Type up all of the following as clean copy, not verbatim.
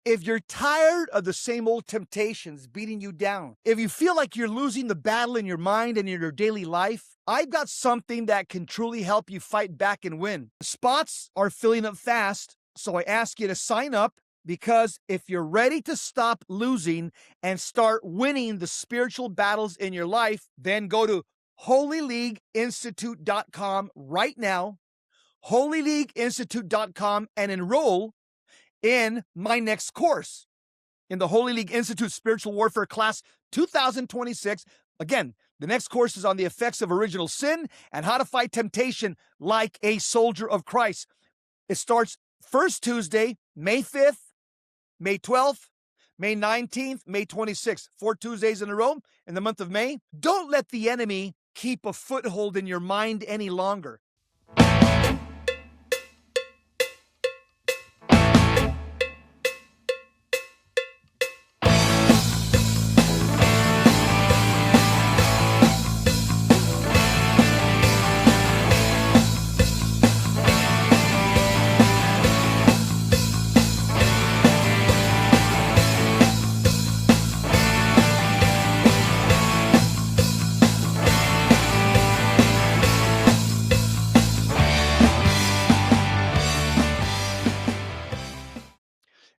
If you're tired of the same old temptations beating you down, if you feel like you're losing the battle in your mind and in your daily life, I've got something that can truly help you fight back and win. Spots are filling up fast, so I ask you to sign up, because if you're ready to stop losing and start winning the spiritual battles in your life, then go to holyleagueinstitute.com right now, holyleagueinstitute.com, and enroll in my next course, in the Holy League Institute Spiritual Warfare Class 2026. Again, the next course is on the effects of original sin and how to fight temptation like a soldier of Christ. It starts first Tuesday, May 5th, May 12th, May 19th, May 26th, 4 Tuesdays in a row in the month of May. Don't let the enemy keep a foothold in your mind any longer.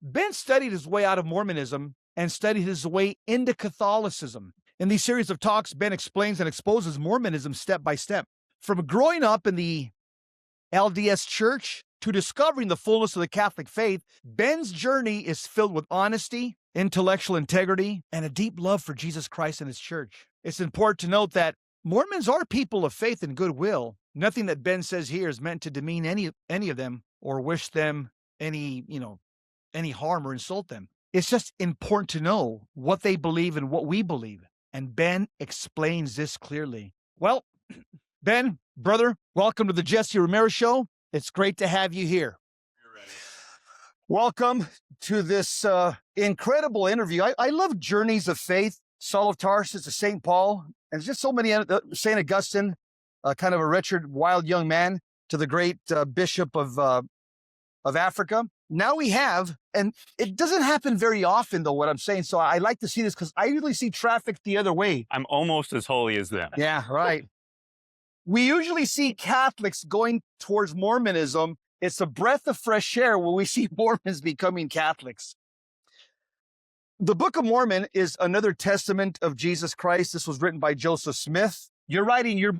Ben studied his way out of Mormonism and studied his way into Catholicism. In these series of talks, Ben explains and exposes Mormonism step by step. From growing up in the LDS Church to discovering the fullness of the Catholic faith, Ben's journey is filled with honesty, intellectual integrity, and a deep love for Jesus Christ and his church. It's important to note that Mormons are people of faith and goodwill. Nothing that Ben says here is meant to demean any of them or wish them any harm or insult them. It's just important to know what they believe and what we believe. And Ben explains this clearly. Well, Ben, brother, welcome to the Jesse Romero Show. It's great to have you here. You're ready. Welcome to this incredible interview. I love journeys of faith. Saul of Tarsus to St. Paul, and there's just so many, St. Augustine, kind of a wretched, wild young man, to the great bishop of Africa. Now we have, and it doesn't happen very often though, what I'm saying. So I like to see this because I usually see traffic the other way. I'm almost as holy as them. Yeah, right. We usually see Catholics going towards Mormonism. It's a breath of fresh air when we see Mormons becoming Catholics. The Book of Mormon is another testament of Jesus Christ. This was written by Joseph Smith. You're writing your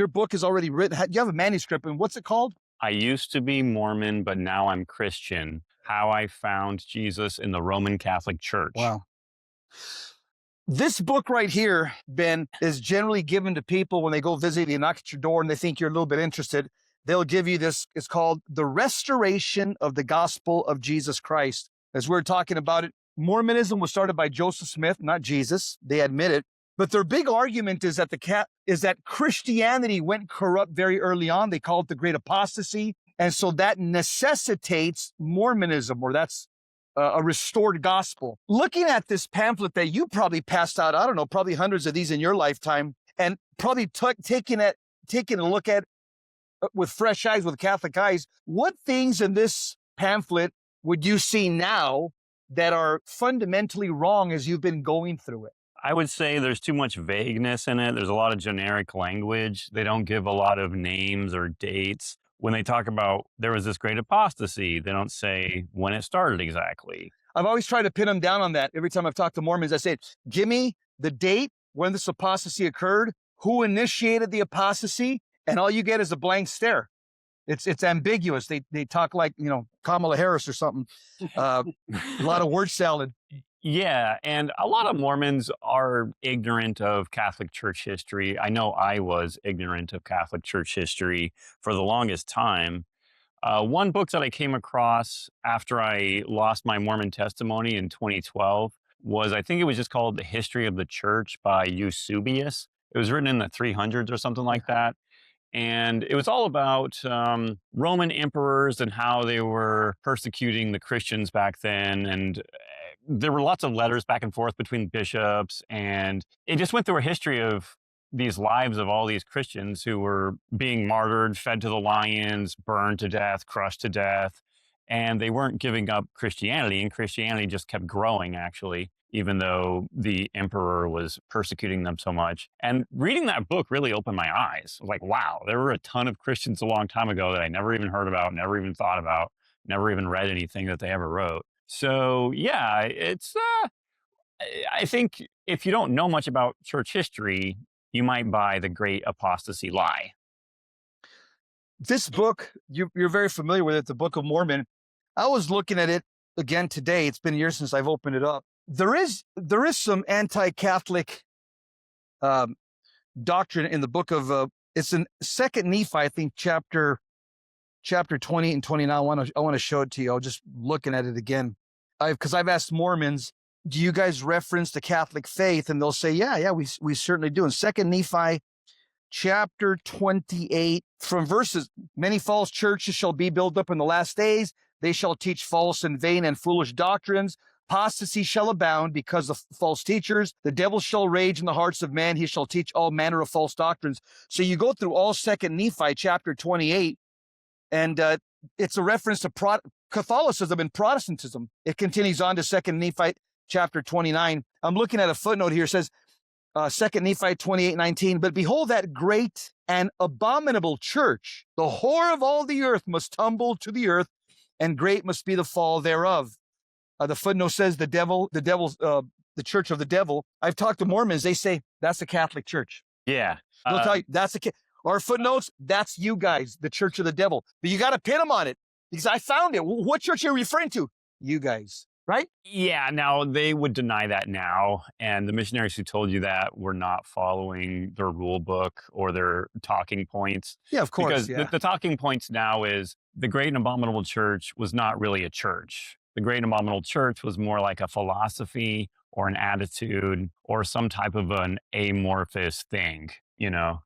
book is already written. You have a manuscript, and what's it called? I used to be Mormon, but now I'm Christian. How I found Jesus in the Roman Catholic Church. Wow. This book right here, Ben, is generally given to people when they go visit, they knock at your door and they think you're a little bit interested. They'll give you this. It's called The Restoration of the Gospel of Jesus Christ. As we're talking about it, Mormonism was started by Joseph Smith, not Jesus. They admit it. But their big argument is that Christianity went corrupt very early on. They call it the Great Apostasy. And so that necessitates Mormonism, or that's a restored gospel. Looking at this pamphlet that you probably passed out, I don't know, probably hundreds of these in your lifetime, and probably taking a look at with fresh eyes, with Catholic eyes, what things in this pamphlet would you see now that are fundamentally wrong as you've been going through it? I would say there's too much vagueness in it. There's a lot of generic language. They don't give a lot of names or dates. When they talk about there was this great apostasy, they don't say when it started exactly. I've always tried to pin them down on that. Every time I've talked to Mormons, I say, give me the date when this apostasy occurred, who initiated the apostasy, and all you get is a blank stare. It's ambiguous. They talk like, Kamala Harris or something. A lot of word salad. Yeah, and a lot of Mormons are ignorant of Catholic Church history. I know I was ignorant of Catholic Church history for the longest time. One book that I came across after I lost my Mormon testimony in 2012 was, I think it was just called The History of the Church by Eusebius. It was written in the 300s or something like that. And it was all about Roman emperors and how they were persecuting the Christians back then. And there were lots of letters back and forth between bishops, and it just went through a history of these lives of all these Christians who were being martyred, fed to the lions, burned to death, crushed to death. and they weren't giving up Christianity, and Christianity just kept growing, actually, even though the emperor was persecuting them so much. And reading that book really opened my eyes. I was like, wow, there were a ton of Christians a long time ago that I never even heard about, never even thought about, never even read anything that they ever wrote. So yeah, I think if you don't know much about church history, you might buy the Great Apostasy lie. This book, you're very familiar with it, the Book of Mormon. I was looking at it again today. It's been years since I've opened it up. There is some anti-Catholic doctrine in the book of it's in Second Nephi, I think, chapter 20 and 29. I want to show it to you. I was just looking at it again, because I've asked Mormons, do you guys reference the Catholic faith? And they'll say, yeah, we certainly do. In Second Nephi, chapter 28, from verses, many false churches shall be built up in the last days. They shall teach false and vain and foolish doctrines. Apostasy shall abound because of false teachers. The devil shall rage in the hearts of men. He shall teach all manner of false doctrines. So you go through all Second Nephi, chapter 28, and it's a reference to Catholicism and Protestantism. It continues on to Second Nephi, chapter 29. I'm looking at a footnote here. It says, 2 Nephi 28:19, but behold, that great and abominable church, the whore of all the earth, must tumble to the earth, and great must be the fall thereof. The footnote says the church of the devil. I've talked to Mormons. They say that's the Catholic Church. Yeah. They'll tell you that's our footnotes. That's you guys, the church of the devil. But you got to pin them on it, because I found it. What church are you referring to? You guys. Right? Yeah, now they would deny that now. And the missionaries who told you that were not following their rule book or their talking points. Yeah, of course. Because the talking points now is the Great and Abominable Church was not really a church. The Great and Abominable Church was more like a philosophy or an attitude or some type of an amorphous thing, you know.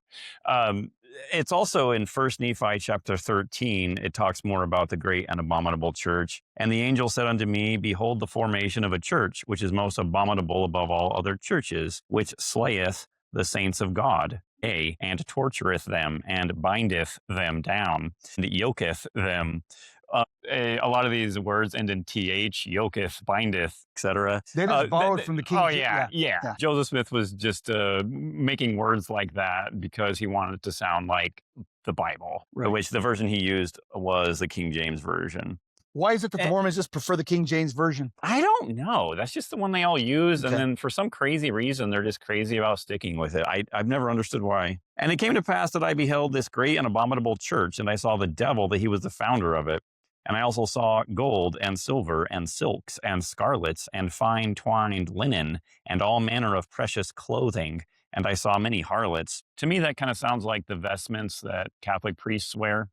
It's also in 1 Nephi chapter 13, it talks more about the Great and Abominable Church. And the angel said unto me, behold, the formation of a church, which is most abominable above all other churches, which slayeth the saints of God, and tortureth them, and bindeth them down, and yoketh them. A lot of these words end in th, yoketh, bindeth, etc. They just borrowed from the King. Oh, yeah. Joseph Smith was just making words like that because he wanted it to sound like the Bible, right. Which the version he used was the King James Version. Why is it that the Mormons just prefer the King James Version? I don't know. That's just the one they all use. Okay. And then for some crazy reason, they're just crazy about sticking with it. I've never understood why. And it came to pass that I beheld this great and abominable church, and I saw the devil, that he was the founder of it. And I also saw gold and silver and silks and scarlets and fine twined linen and all manner of precious clothing. And I saw many harlots. To me, that kind of sounds like the vestments that Catholic priests wear.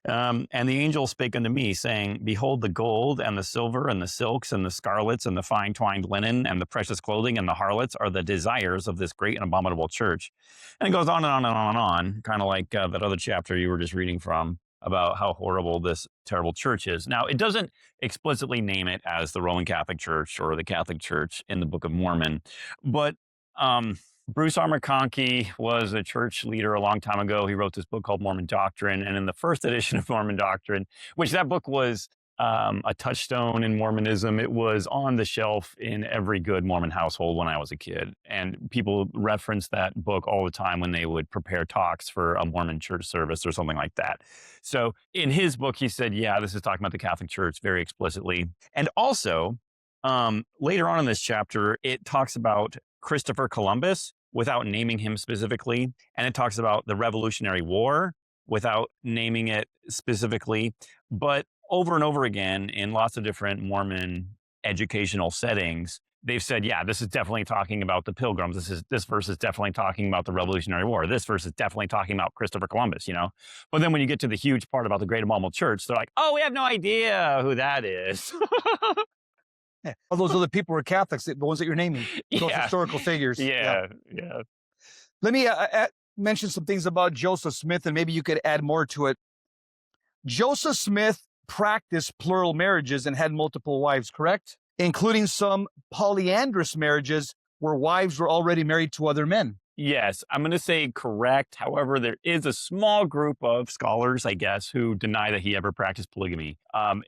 And the angel spake unto me, saying, behold, the gold and the silver and the silks and the scarlets and the fine twined linen and the precious clothing and the harlots are the desires of this great and abominable church. And it goes on and on and on and on, kind of like that other chapter you were just reading from, about how horrible this terrible church is. Now, it doesn't explicitly name it as the Roman Catholic Church or the Catholic Church in the Book of Mormon, but Bruce R. McConkie was a church leader a long time ago. He wrote this book called Mormon Doctrine, and in the first edition of Mormon Doctrine, which that book was a touchstone in Mormonism, it was on the shelf in every good Mormon household when I was a kid. And people referenced that book all the time when they would prepare talks for a Mormon church service or something like that. So in his book, he said, yeah, this is talking about the Catholic Church very explicitly. And also, later on in this chapter, it talks about Christopher Columbus without naming him specifically. And it talks about the Revolutionary War without naming it specifically. But over and over again, in lots of different Mormon educational settings, they've said, yeah, this is definitely talking about the Pilgrims. This verse is definitely talking about the Revolutionary War. This verse is definitely talking about Christopher Columbus, you know? But then when you get to the huge part about the Great Abominable Church, they're like, oh, we have no idea who that is. Yeah. All those other people were Catholics, the ones that you're naming, those historical figures. Yeah. Let me mention some things about Joseph Smith, and maybe you could add more to it. Joseph Smith practiced plural marriages and had multiple wives, correct? Including some polyandrous marriages where wives were already married to other men. Yes, I'm going to say correct. However, there is a small group of scholars, I guess, who deny that he ever practiced polygamy.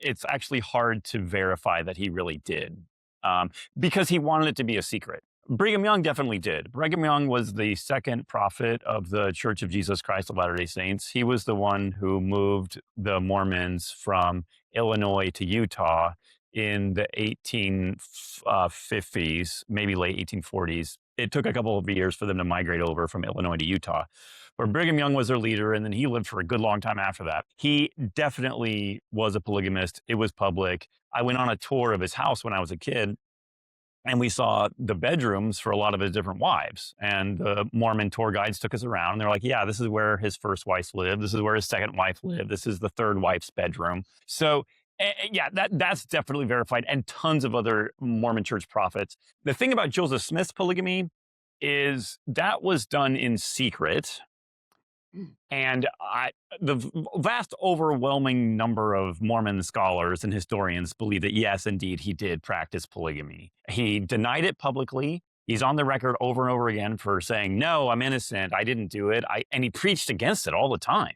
It's actually hard to verify that he really did, um, because he wanted it to be a secret. Brigham Young definitely did. Brigham Young was the second prophet of the Church of Jesus Christ of Latter-day Saints. He was the one who moved the Mormons from Illinois to Utah in the 1850s, maybe late 1840s. It took a couple of years for them to migrate over from Illinois to Utah. But Brigham Young was their leader, and then he lived for a good long time after that. He definitely was a polygamist. It was public. I went on a tour of his house when I was a kid, and we saw the bedrooms for a lot of his different wives. And the Mormon tour guides took us around, and they're like, yeah, this is where his first wife lived. This is where his second wife lived. This is the third wife's bedroom. So yeah, that's definitely verified, and tons of other Mormon church prophets. The thing about Joseph Smith's polygamy is that was done in secret. And the vast overwhelming number of Mormon scholars and historians believe that, yes, indeed, he did practice polygamy. He denied it publicly. He's on the record over and over again for saying, no, I'm innocent. I didn't do it. And he preached against it all the time.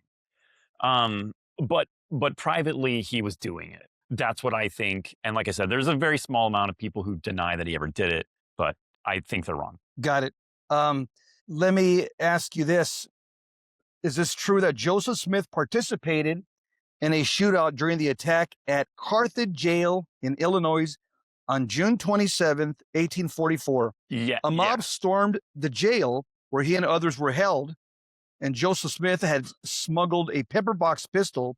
But privately, he was doing it. That's what I think. And like I said, there's a very small amount of people who deny that he ever did it, but I think they're wrong. Got it. Let me ask you this. Is this true that Joseph Smith participated in a shootout during the attack at Carthage Jail in Illinois on June 27th, 1844? Yeah. A mob stormed the jail where he and others were held, and Joseph Smith had smuggled a pepper-box pistol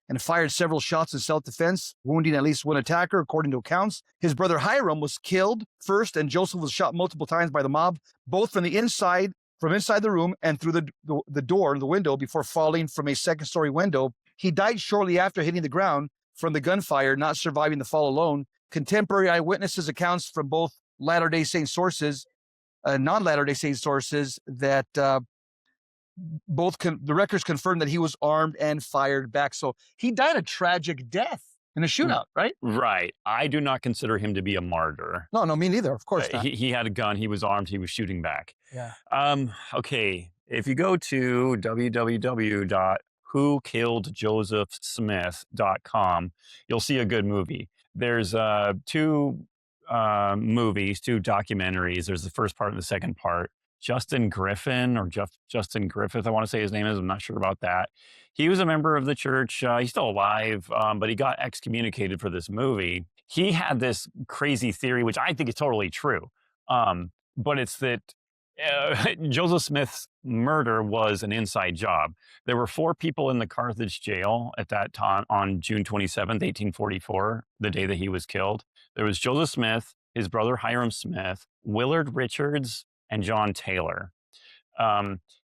and fired several shots in self-defense, wounding at least one attacker, according to accounts. His brother Hiram was killed first, and Joseph was shot multiple times by the mob, both from inside the room and through the door, the window, before falling from a second-story window. He died shortly after hitting the ground from the gunfire, not surviving the fall alone. Contemporary eyewitnesses accounts from both Latter-day Saint sources, non-Latter-day Saint sources, that the records confirm that he was armed and fired back. So he died a tragic death in a shootout, right? Right. I do not consider him to be a martyr. No, me neither. Of course not. He had a gun. He was armed. He was shooting back. Yeah. Okay. If you go to www.whokilledjosephsmith.com, you'll see a good movie. There's two movies, two documentaries. There's the first part and the second part. Justin Griffith, I want to say his name is. I'm not sure about that. He was a member of the church. He's still alive, but he got excommunicated for this movie. He had this crazy theory, which I think is totally true. But it's that Joseph Smith's murder was an inside job. There were 4 people in the Carthage Jail at that time on June 27th, 1844, the day that he was killed. There was Joseph Smith, his brother Hiram Smith, Willard Richards, and John Taylor.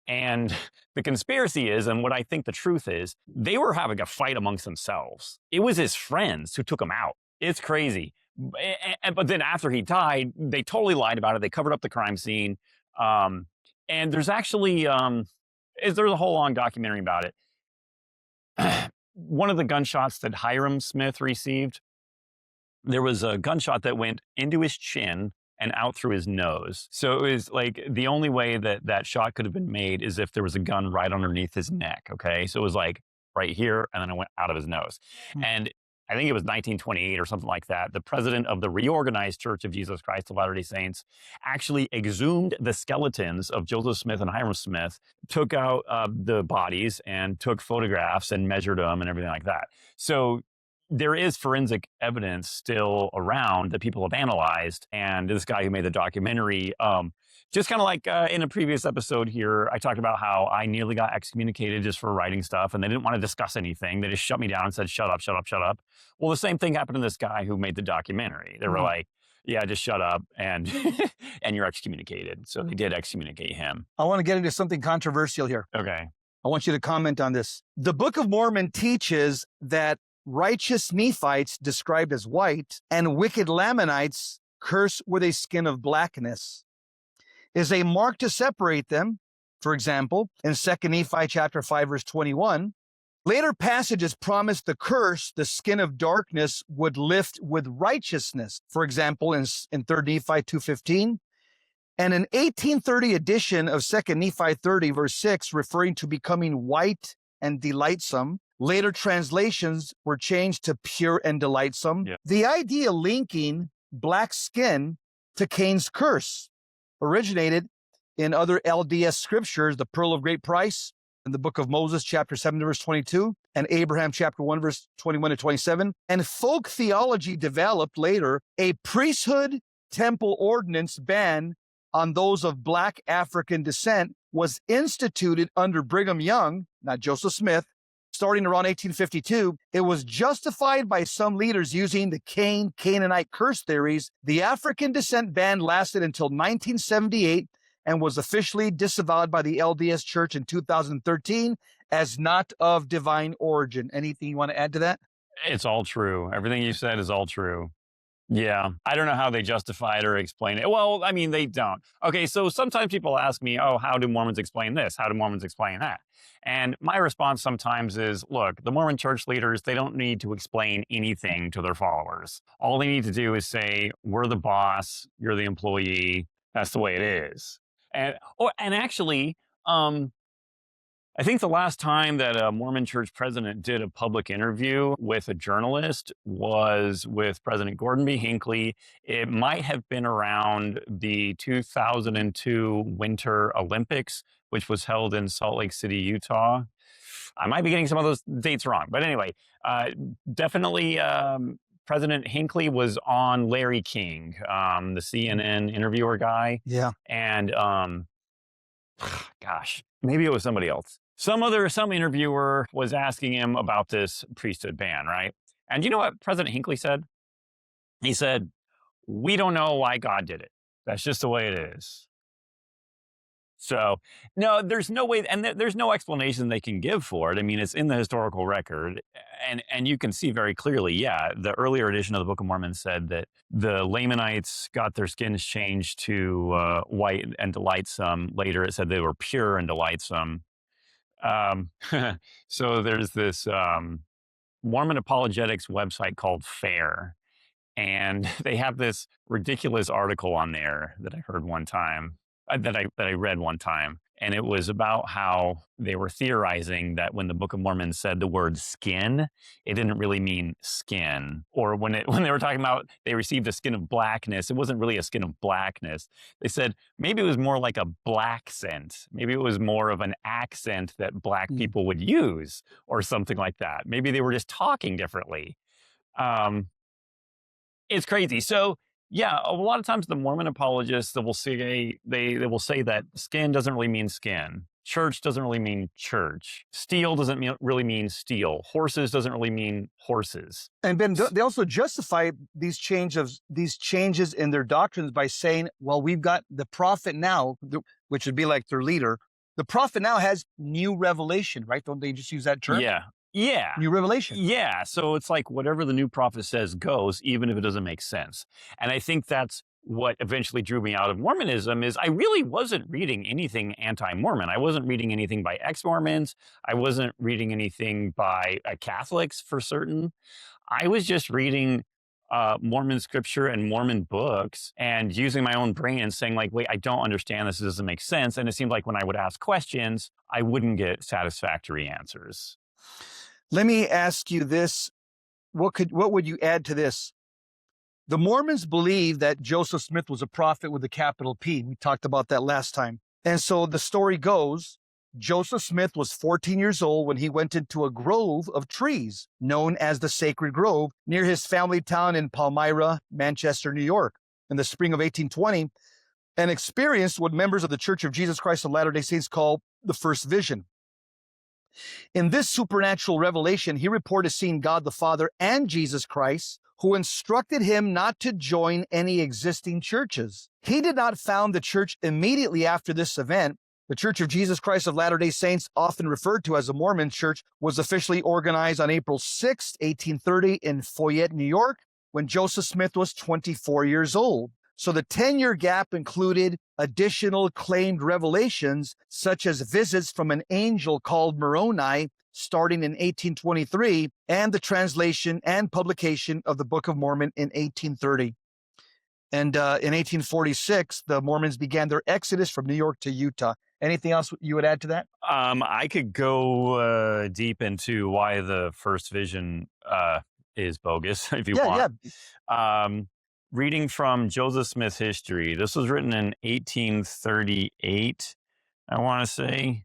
And the conspiracy is, and what I think the truth is, they were having a fight amongst themselves. It was his friends who took him out. It's crazy. But then after he died, they totally lied about it. They covered up the crime scene. And there's actually, there's a whole long documentary about it. One of the gunshots that Hiram Smith received, there was a gunshot that went into his chin and out through his nose. So it was like the only way that shot could have been made is if there was a gun right underneath his neck. Okay. So it was like right here, and then it went out of his nose. And I think it was 1928 or something like that. The president of the reorganized Church of Jesus Christ of Latter-day Saints actually exhumed the skeletons of Joseph Smith and Hiram Smith, took out the bodies and took photographs and measured them and everything like that. So there is forensic evidence still around that people have analyzed. And this guy who made the documentary, just kind of like in a previous episode here, I talked about how I nearly got excommunicated just for writing stuff, and they didn't want to discuss anything. They just shut me down and said, shut up, shut up, shut up. Well, the same thing happened to this guy who made the documentary. They were like, yeah, just shut up and and you're excommunicated. So they did excommunicate him. I want to get into something controversial here. Okay. I want you to comment on this. The Book of Mormon teaches that righteous Nephites, described as white, and wicked Lamanites, cursed with a skin of blackness, is a mark to separate them. For example, in 2 Nephi chapter 5, verse 21, later passages promise the curse, the skin of darkness, would lift with righteousness. For example, in 3 Nephi 2:15, And an 1830 edition of 2 Nephi 30, verse 6, referring to becoming white and delightsome. Later translations were changed to pure and delightsome. Yeah. The idea linking black skin to Cain's curse originated in other LDS scriptures, the Pearl of Great Price, in the Book of Moses, chapter 7, verse 22, and Abraham, chapter 1, verse 21 to 27. And folk theology developed later a priesthood temple ordinance ban on those of black African descent was instituted under Brigham Young, not Joseph Smith, starting around 1852. It was justified by some leaders using the Canaanite curse theories. The African descent ban lasted until 1978 and was officially disavowed by the LDS Church in 2013 as not of divine origin. Anything you want to add to that? It's all true. Everything you said is all true. Yeah. I don't know how they justify it or explain it. Well, I mean, they don't. Okay, so sometimes people ask me, oh, how do Mormons explain this? How do Mormons explain that? And my response sometimes is, look, the Mormon church leaders, they don't need to explain anything to their followers. All they need to do is say, we're the boss, you're the employee. That's the way it is. And actually, I think the last time that a Mormon church president did a public interview with a journalist was with President Gordon B. Hinckley. It might have been around the 2002 Winter Olympics, which was held in Salt Lake City, Utah. I might be getting some of those dates wrong, but anyway, definitely President Hinckley was on Larry King, the CNN interviewer guy. Yeah. And gosh, maybe it was somebody else. Some interviewer was asking him about this priesthood ban, right? And you know what President Hinckley said? He said, we don't know why God did it. That's just the way it is. So, no, there's no way, and there's no explanation they can give for it. I mean, it's in the historical record, and you can see very clearly, yeah, the earlier edition of the Book of Mormon said that the Lamanites got their skins changed to white and delightsome. Later, it said they were pure and delightsome. So there's this Mormon apologetics website called FAIR, and they have this ridiculous article on there that I heard one time. That I read one time, and it was about how they were theorizing that when the Book of Mormon said the word skin, it didn't really mean skin. Or when they were talking about they received a skin of blackness, it wasn't really a skin of blackness. They said maybe it was more like a black scent. Maybe it was more of an accent that black people would use or something like that. Maybe they were just talking differently. It's crazy. So yeah, a lot of times the Mormon apologists will say they will say that skin doesn't really mean skin. Church doesn't really mean church. Steel doesn't really mean steel. Horses doesn't really mean horses. And Ben, they also justify these changes in their doctrines by saying, well, we've got the prophet now, which would be like their leader. The prophet now has new revelation, right? Don't they just use that term? Yeah. Yeah. New revelation. Yeah. So it's like whatever the new prophet says goes, even if it doesn't make sense. And I think that's what eventually drew me out of Mormonism is I really wasn't reading anything anti-Mormon. I wasn't reading anything by ex-Mormons. I wasn't reading anything by Catholics for certain. I was just reading Mormon scripture and Mormon books and using my own brain and saying like, wait, I don't understand this. It doesn't make sense. And it seemed like when I would ask questions, I wouldn't get satisfactory answers. Let me ask you this. What would you add to this? The Mormons believe that Joseph Smith was a prophet with a capital P. We talked about that last time. And so the story goes, Joseph Smith was 14 years old when he went into a grove of trees known as the Sacred Grove near his family town in Palmyra, Manchester, New York, in the spring of 1820, and experienced what members of the Church of Jesus Christ of Latter-day Saints call the first vision. In this supernatural revelation, he reported seeing God the Father and Jesus Christ, who instructed him not to join any existing churches. He did not found the church immediately after this event. The Church of Jesus Christ of Latter-day Saints, often referred to as a Mormon church, was officially organized on April 6, 1830 in Fayette, New York, when Joseph Smith was 24 years old. So the 10-year gap included additional claimed revelations, such as visits from an angel called Moroni, starting in 1823, and the translation and publication of the Book of Mormon in 1830. And in 1846, the Mormons began their exodus from New York to Utah. Anything else you would add to that? I could go deep into why the first vision is bogus, if you want. Reading from Joseph Smith's history. This was written in 1838, I want to say.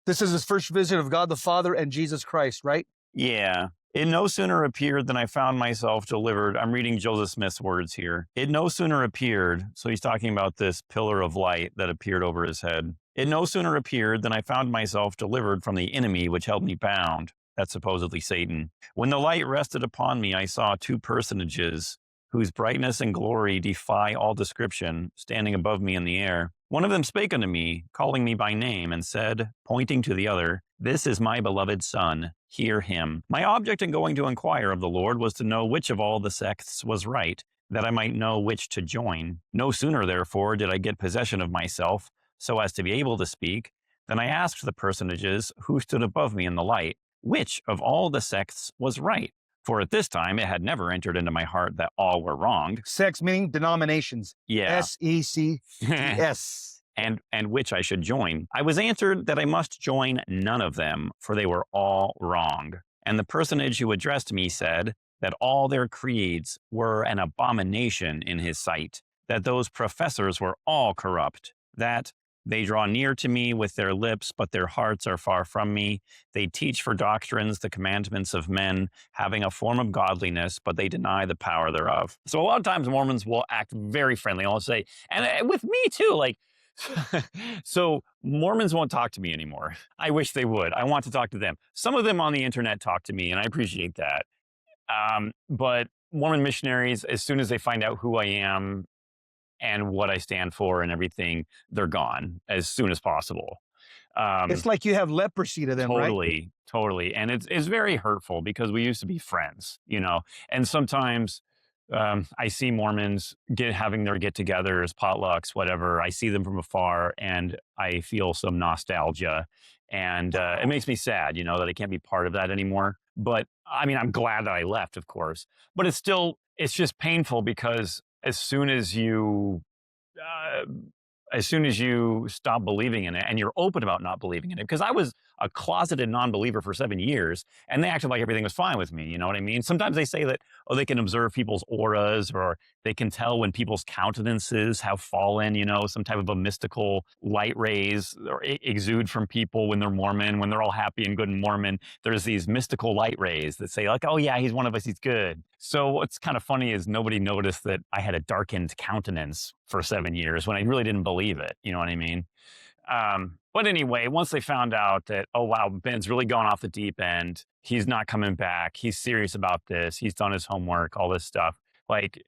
This is his first vision of God the Father and Jesus Christ, right? Yeah. It no sooner appeared than I found myself delivered. I'm reading Joseph Smith's words here. It no sooner appeared. So he's talking about this pillar of light that appeared over his head. It no sooner appeared than I found myself delivered from the enemy which held me bound. That's supposedly Satan. When the light rested upon me, I saw two personages whose brightness and glory defy all description, standing above me in the air. One of them spake unto me, calling me by name, and said, pointing to the other, This is my beloved Son, hear him. My object in going to inquire of the Lord was to know which of all the sects was right, that I might know which to join. No sooner, therefore, did I get possession of myself, so as to be able to speak, than I asked the personages who stood above me in the light, which of all the sects was right. For at this time, it had never entered into my heart that all were wronged. Sects meaning denominations. Yeah. S-E-C-T-S. and which I should join. I was answered that I must join none of them, for they were all wrong. And the personage who addressed me said that all their creeds were an abomination in his sight, that those professors were all corrupt, that they draw near to me with their lips, but their hearts are far from me. They teach for doctrines the commandments of men, having a form of godliness, but they deny the power thereof. So a lot of times Mormons will act very friendly. I'll say, and with me too, like, so Mormons won't talk to me anymore. I wish they would. I want to talk to them. Some of them on the internet talk to me, and I appreciate that. But Mormon missionaries, as soon as they find out who I am and what I stand for and everything, they're gone as soon as possible. It's like you have leprosy to them, right? Totally. And it's very hurtful because we used to be friends, you know, and sometimes I see Mormons having their get-togethers, potlucks, whatever. I see them from afar and I feel some nostalgia, and it makes me sad, you know, that I can't be part of that anymore. But I mean, I'm glad that I left, of course, but it's just painful because as soon as you stop believing in it and you're open about not believing in it, because I was a closeted non-believer for 7 years and they acted like everything was fine with me. You know what I mean? Sometimes they say that, they can observe people's auras, or they can tell when people's countenances have fallen, you know, some type of a mystical light rays or exude from people when they're Mormon, when they're all happy and good and Mormon. There's these mystical light rays that say like, oh yeah, he's one of us, he's good. So what's kind of funny is nobody noticed that I had a darkened countenance for 7 years when I really didn't believe it. You know what I mean? But anyway, once they found out that, oh wow, Ben's really gone off the deep end, he's not coming back, he's serious about this, he's done his homework, all this stuff, like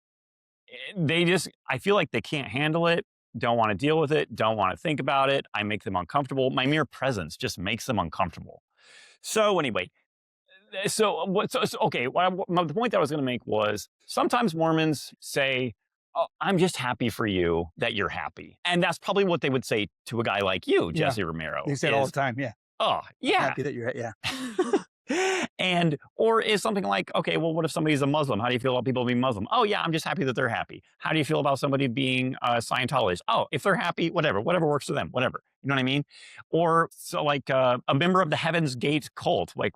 I feel like they can't handle it, don't want to deal with it, don't want to think about it. I make them uncomfortable. My mere presence just makes them uncomfortable. So anyway, the point that I was going to make was sometimes Mormons say, oh, I'm just happy for you that you're happy. And that's probably what they would say to a guy like you, Jesse Romero. They say it all the time, yeah. Oh, yeah. Happy that you're, yeah. Or is something like, okay, well, what if somebody's a Muslim? How do you feel about people being Muslim? Oh, yeah, I'm just happy that they're happy. How do you feel about somebody being a Scientologist? Oh, if they're happy, whatever works for them, whatever. You know what I mean? Or so like a member of the Heaven's Gate cult. Like,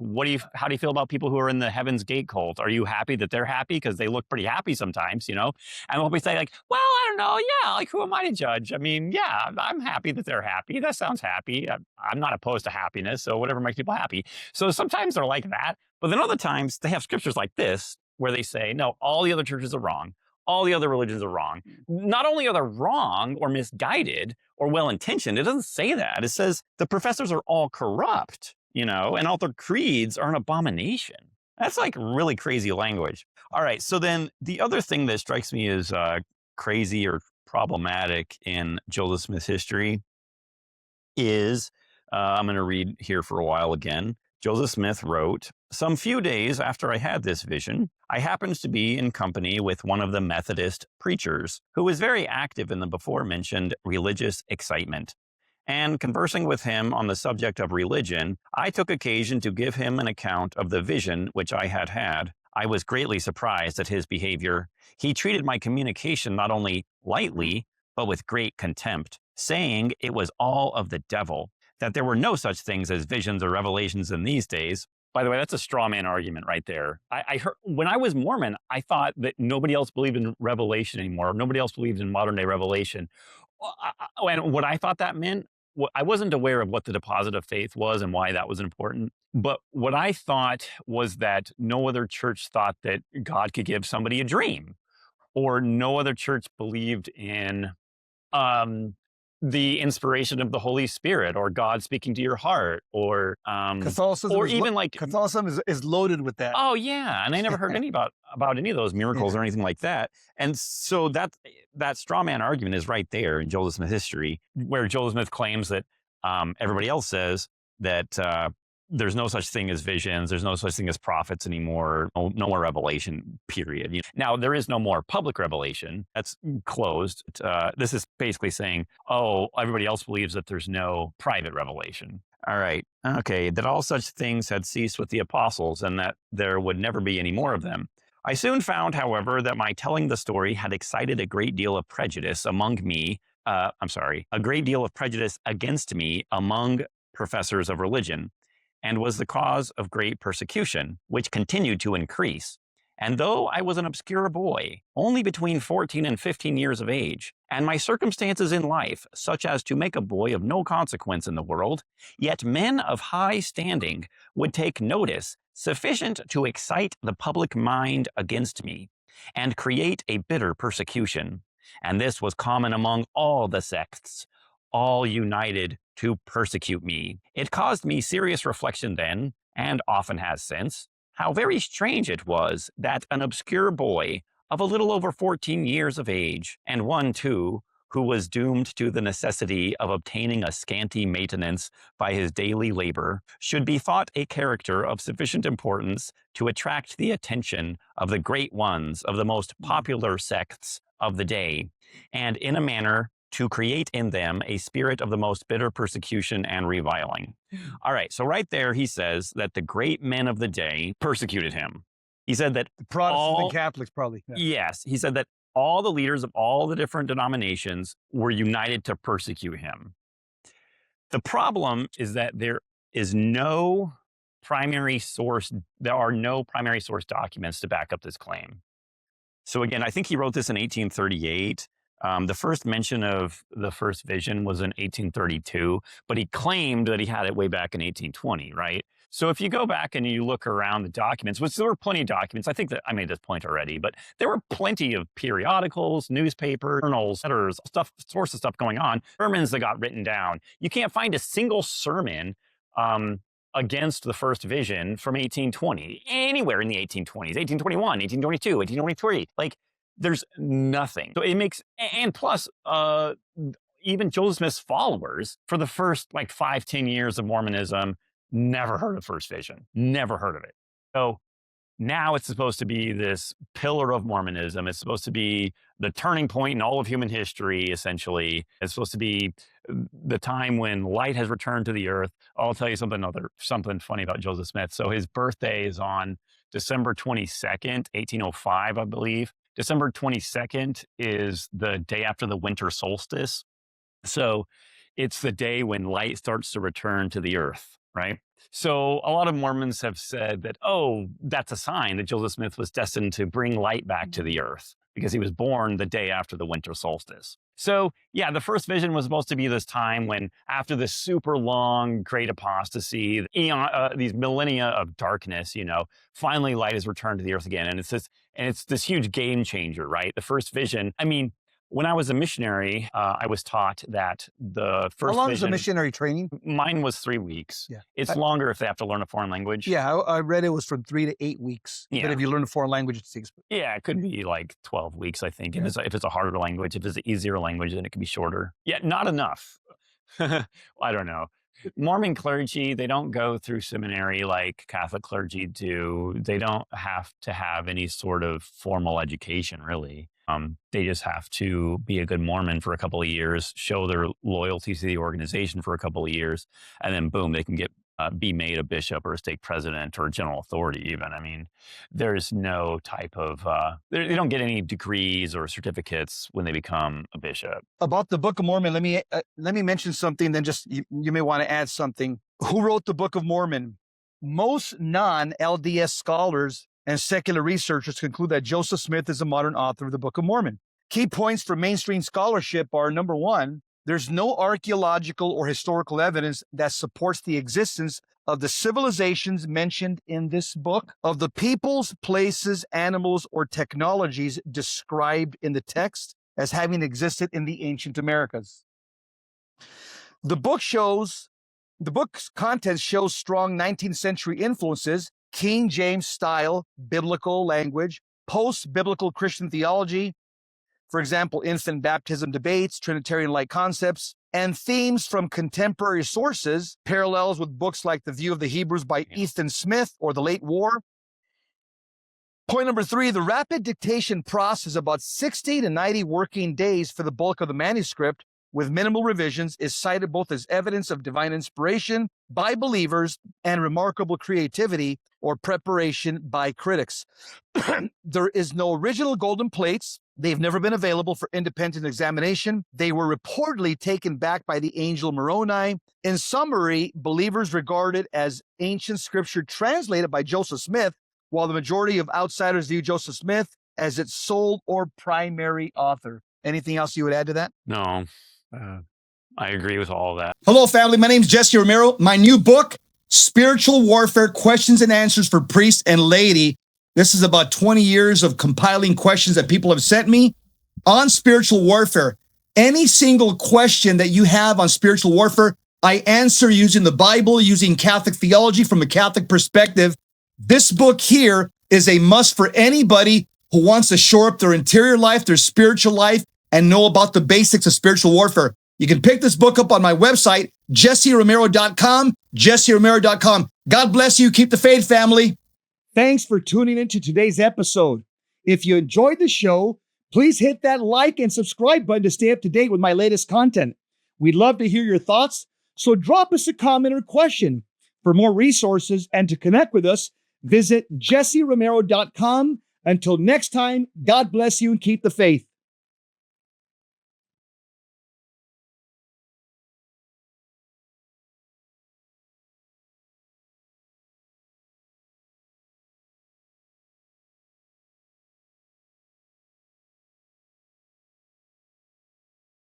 how do you feel about people who are in the Heaven's Gate cult? Are you happy that they're happy? Because they look pretty happy sometimes, you know? And we'll be saying like, well, I don't know. Yeah, like who am I to judge? I mean, yeah, I'm happy that they're happy. That sounds happy. I'm not opposed to happiness. So whatever makes people happy. So sometimes they're like that. But then other times they have scriptures like this where they say, no, all the other churches are wrong. All the other religions are wrong. Not only are they wrong or misguided or well-intentioned, it doesn't say that. It says the professors are all corrupt, you know, and all their creeds are an abomination. That's like really crazy language. All right. So then the other thing that strikes me as crazy or problematic in Joseph Smith's history is, I'm going to read here for a while again. Joseph Smith wrote, some few days after I had this vision, I happened to be in company with one of the Methodist preachers who was very active in the before-mentioned religious excitement. And conversing with him on the subject of religion, I took occasion to give him an account of the vision which I had had. I was greatly surprised at his behavior. He treated my communication not only lightly, but with great contempt, saying it was all of the devil, that there were no such things as visions or revelations in these days. By the way, that's a straw man argument right there. I heard when I was Mormon, I thought that nobody else believed in revelation anymore. Nobody else believed in modern day revelation. And what I thought that meant, I wasn't aware of what the deposit of faith was and why that was important. But what I thought was that no other church thought that God could give somebody a dream, or no other church believed in the inspiration of the Holy Spirit, or God speaking to your heart, or Catholicism like Catholicism is loaded with that. Oh yeah, and I never heard any about any of those miracles or anything like that. And so that straw man argument is right there in Joseph Smith history, where Joseph Smith claims that everybody else says that there's no such thing as visions, there's no such thing as prophets anymore, no more revelation, period. Now, there is no more public revelation. That's closed. This is basically saying, oh, everybody else believes that there's no private revelation. All right. Okay. That all such things had ceased with the apostles and that there would never be any more of them. I soon found, however, that my telling the story had excited a great deal of prejudice among me. A great deal of prejudice against me among professors of religion, and was the cause of great persecution, which continued to increase. And though I was an obscure boy, only between 14 and 15 years of age, and my circumstances in life such as to make a boy of no consequence in the world, yet men of high standing would take notice sufficient to excite the public mind against me, and create a bitter persecution. And this was common among all the sects, all united to persecute me. It caused me serious reflection then, and often has since, how very strange it was that an obscure boy of a little over 14 years of age, and one, too, who was doomed to the necessity of obtaining a scanty maintenance by his daily labor, should be thought a character of sufficient importance to attract the attention of the great ones of the most popular sects of the day, and in a manner to create in them a spirit of the most bitter persecution and reviling. All right, so right there he says that the great men of the day persecuted him. He said that the Protestants and Catholics probably. Yeah. Yes, he said that all the leaders of all the different denominations were united to persecute him. The problem is that there are no primary source documents to back up this claim. So again, I think he wrote this in 1838. The first mention of the first vision was in 1832, but he claimed that he had it way back in 1820, right? So if you go back and you look around the documents, which there were plenty of documents, I think that I made this point already, but there were plenty of periodicals, newspapers, journals, letters, source of stuff going on, sermons that got written down. You can't find a single sermon against the first vision from 1820, anywhere in the 1820s, 1821, 1822, 1823. Like, there's nothing. So it makes, and plus, even Joseph Smith's followers for the first 5-10 years of Mormonism never heard of first vision, never heard of it. So now it's supposed to be this pillar of Mormonism. It's supposed to be the turning point in all of human history, essentially. It's supposed to be the time when light has returned to the earth. I'll tell you something funny about Joseph Smith. So his birthday is on December 22nd, 1805, I believe. December 22nd is the day after the winter solstice. So it's the day when light starts to return to the earth, right? So a lot of Mormons have said that, oh, that's a sign that Joseph Smith was destined to bring light back to the earth because he was born the day after the winter solstice. So yeah, the first vision was supposed to be this time when, after this super long Great Apostasy, these millennia of darkness, finally light is returned to the earth again. And it's this huge game changer, right? The first vision. I mean, when I was a missionary, I was taught that the first How long vision, is the missionary training? Mine was 3 weeks. Yeah. It's longer if they have to learn a foreign language. Yeah, I read it was from 3 to 8 weeks. Yeah. But if you learn a foreign language, it's 6. Yeah, it could be 12 weeks, I think. Yeah. If it's a harder language. If it's an easier language, then it can be shorter. Yeah, not enough. I don't know. Mormon clergy, they don't go through seminary like Catholic clergy do. They don't have to have any sort of formal education, really. They just have to be a good Mormon for a couple of years, show their loyalty to the organization for a couple of years, and then boom, they can get be made a bishop or a stake president or general authority even. I mean, there's no type of, they don't get any degrees or certificates when they become a bishop. About the Book of Mormon, let me mention something, then just you may want to add something. Who wrote the Book of Mormon? Most non-LDS scholars and secular researchers conclude that Joseph Smith is the modern author of the Book of Mormon. Key points for mainstream scholarship are, number one, there's no archaeological or historical evidence that supports the existence of the civilizations mentioned in this book, of the peoples, places, animals, or technologies described in the text as having existed in the ancient Americas. The book's content shows strong 19th century influences, King James style, biblical language, post-biblical Christian theology, for example, infant baptism debates, Trinitarian-like concepts, and themes from contemporary sources, parallels with books like The View of the Hebrews by Ethan Smith or The Late War. Point number three, the rapid dictation process, about 60 to 90 working days for the bulk of the manuscript, with minimal revisions, is cited both as evidence of divine inspiration by believers and remarkable creativity or preparation by critics. There is no original golden plates. They've never been available for independent examination. They were reportedly taken back by the angel Moroni. In summary, believers regard it as ancient scripture translated by Joseph Smith, while the majority of outsiders view Joseph Smith as its sole or primary author. Anything else you would add to that? No, I agree with all of that. Hello, family. My name is Jesse Romero. My new book, Spiritual Warfare, Questions and Answers for Priests and Laity. This is about 20 years of compiling questions that people have sent me on spiritual warfare. Any single question that you have on spiritual warfare, I answer using the Bible, using Catholic theology from a Catholic perspective. This book here is a must for anybody who wants to shore up their interior life, their spiritual life, and know about the basics of spiritual warfare. You can pick this book up on my website, jesseromero.com, jesseromero.com. God bless you. Keep the faith, family. Thanks for tuning into today's episode. If you enjoyed the show, please hit that like and subscribe button to stay up to date with my latest content. We'd love to hear your thoughts, so drop us a comment or question. For more resources and to connect with us, visit jesseromero.com. Until next time, God bless you and keep the faith.